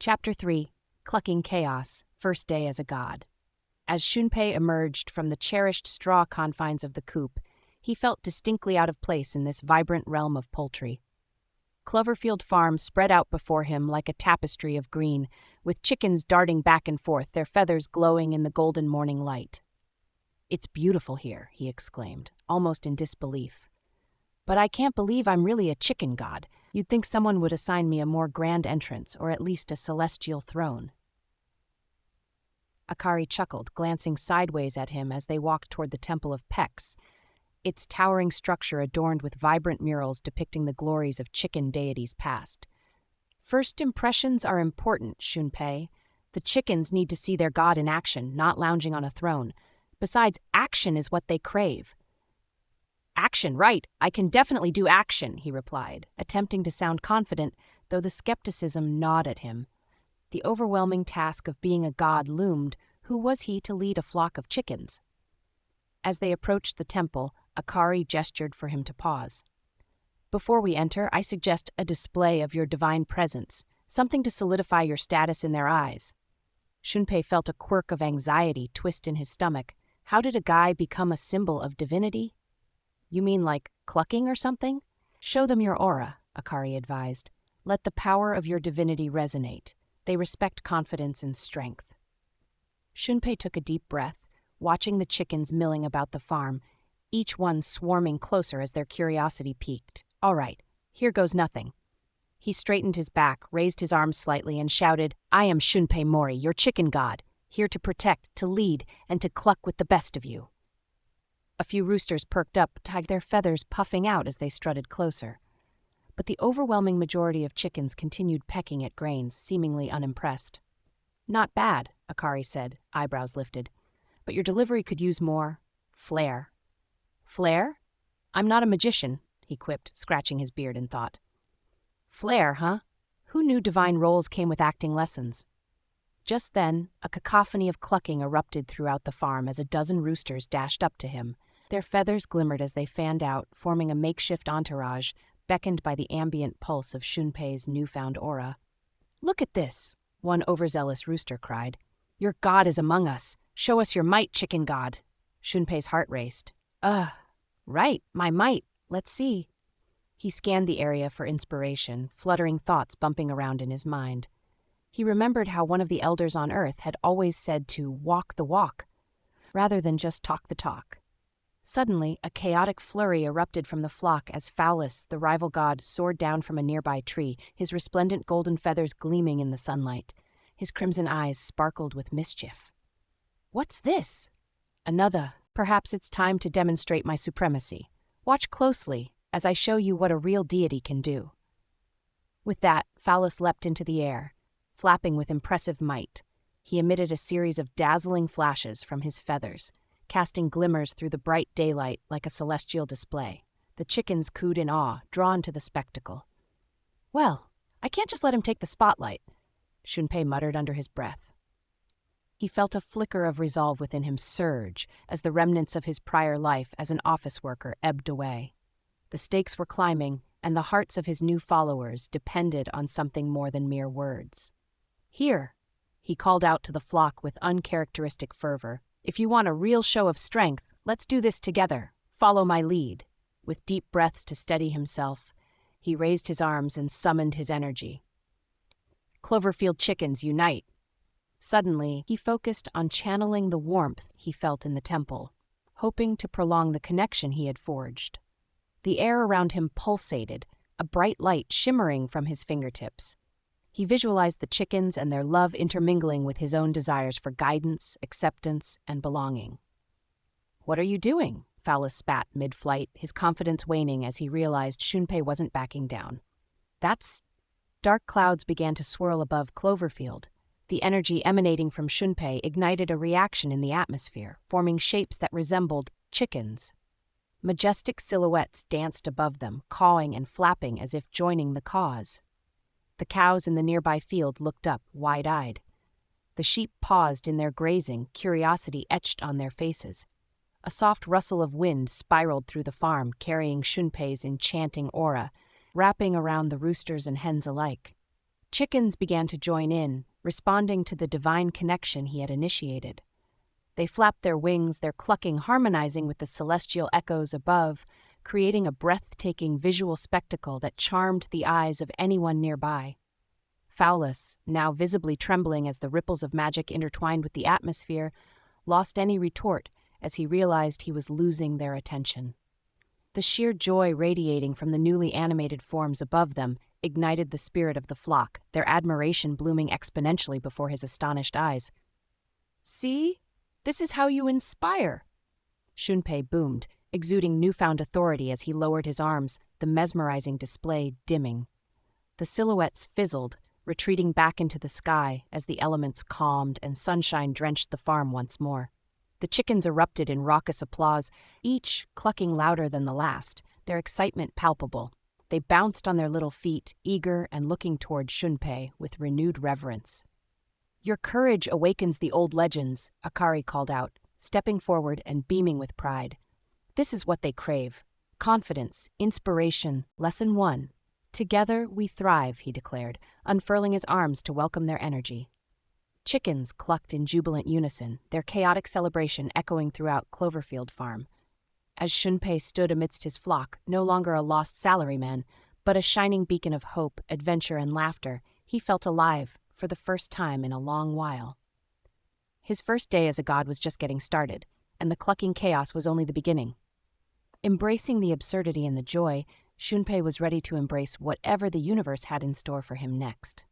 Chapter 3, Clucking Chaos, First Day as a God. As Shunpei emerged from the cherished straw confines of the coop, he felt distinctly out of place in this vibrant realm of poultry. Cloverfield Farm spread out before him like a tapestry of green, with chickens darting back and forth, their feathers glowing in the golden morning light. "It's beautiful here," he exclaimed, almost in disbelief. "But I can't believe I'm really a chicken god. You'd think someone would assign me a more grand entrance, or at least a celestial throne." Akari chuckled, glancing sideways at him as they walked toward the Temple of Pex, its towering structure adorned with vibrant murals depicting the glories of chicken deities past. "First impressions are important, Shunpei. The chickens need to see their god in action, not lounging on a throne. Besides, action is what they crave." "Action, right. I can definitely do action," he replied, attempting to sound confident, though the skepticism gnawed at him. The overwhelming task of being a god loomed. Who was he to lead a flock of chickens? As they approached the temple, Akari gestured for him to pause. "Before we enter, I suggest a display of your divine presence, something to solidify your status in their eyes." Shunpei felt a quirk of anxiety twist in his stomach. How did a guy become a symbol of divinity? "You mean like clucking or something? Show them your aura," Akari advised. "Let the power of your divinity resonate. They respect confidence and strength." Shunpei took a deep breath, watching the chickens milling about the farm, each one swarming closer as their curiosity piqued. "All right, here goes nothing." He straightened his back, raised his arms slightly, and shouted, "I am Shunpei Mori, your chicken god, here to protect, to lead, and to cluck with the best of you." A few roosters perked up, their feathers puffing out as they strutted closer. But the overwhelming majority of chickens continued pecking at grains, seemingly unimpressed. "Not bad," Akari said, eyebrows lifted. "But your delivery could use more flair." "Flair? I'm not a magician," he quipped, scratching his beard in thought. "Flair, huh? Who knew divine roles came with acting lessons?" Just then, a cacophony of clucking erupted throughout the farm as a dozen roosters dashed up to him. Their feathers glimmered as they fanned out, forming a makeshift entourage, beckoned by the ambient pulse of Shunpei's newfound aura. "Look at this," one overzealous rooster cried. "Your god is among us. Show us your might, chicken god." Shunpei's heart raced. Right, my might. Let's see." He scanned the area for inspiration, fluttering thoughts bumping around in his mind. He remembered how one of the elders on Earth had always said to walk the walk, rather than just talk the talk. Suddenly, a chaotic flurry erupted from the flock as Phallus, the rival god, soared down from a nearby tree, his resplendent golden feathers gleaming in the sunlight. His crimson eyes sparkled with mischief. "What's this?" "Another. Perhaps it's time to demonstrate my supremacy. Watch closely as I show you what a real deity can do." With that, Phallus leapt into the air, flapping with impressive might. He emitted a series of dazzling flashes from his feathers, casting glimmers through the bright daylight like a celestial display. The chickens cooed in awe, drawn to the spectacle. "Well, I can't just let him take the spotlight," Shunpei muttered under his breath. He felt a flicker of resolve within him surge as the remnants of his prior life as an office worker ebbed away. The stakes were climbing, and the hearts of his new followers depended on something more than mere words. "Here," he called out to the flock with uncharacteristic fervor. "If you want a real show of strength, let's do this together. Follow my lead." With deep breaths to steady himself, he raised his arms and summoned his energy. "Cloverfield chickens, unite." Suddenly, he focused on channeling the warmth he felt in the temple, hoping to prolong the connection he had forged. The air around him pulsated, a bright light shimmering from his fingertips. He visualized the chickens and their love intermingling with his own desires for guidance, acceptance, and belonging. "What are you doing?" Phallus spat mid-flight, his confidence waning as he realized Shunpei wasn't backing down. "That's..." Dark clouds began to swirl above Cloverfield. The energy emanating from Shunpei ignited a reaction in the atmosphere, forming shapes that resembled chickens. Majestic silhouettes danced above them, cawing and flapping as if joining the cause. The cows in the nearby field looked up, wide-eyed. The sheep paused in their grazing, curiosity etched on their faces. A soft rustle of wind spiraled through the farm, carrying Shunpei's enchanting aura, wrapping around the roosters and hens alike. Chickens began to join in, responding to the divine connection he had initiated. They flapped their wings, their clucking harmonizing with the celestial echoes above, creating a breathtaking visual spectacle that charmed the eyes of anyone nearby. Phallus, now visibly trembling as the ripples of magic intertwined with the atmosphere, lost any retort as he realized he was losing their attention. The sheer joy radiating from the newly animated forms above them ignited the spirit of the flock, their admiration blooming exponentially before his astonished eyes. "See? This is how you inspire!" Shunpei boomed, exuding newfound authority as he lowered his arms, the mesmerizing display dimming. The silhouettes fizzled, retreating back into the sky as the elements calmed and sunshine drenched the farm once more. The chickens erupted in raucous applause, each clucking louder than the last, their excitement palpable. They bounced on their little feet, eager and looking toward Shunpei with renewed reverence. "Your courage awakens the old legends," Akari called out, stepping forward and beaming with pride. "This is what they crave. Confidence, inspiration, lesson 1. Together we thrive," he declared, unfurling his arms to welcome their energy. Chickens clucked in jubilant unison, their chaotic celebration echoing throughout Cloverfield Farm. As Shunpei stood amidst his flock, no longer a lost salaryman, but a shining beacon of hope, adventure, and laughter, he felt alive for the first time in a long while. His first day as a god was just getting started, and the clucking chaos was only the beginning. Embracing the absurdity and the joy, Shunpei was ready to embrace whatever the universe had in store for him next.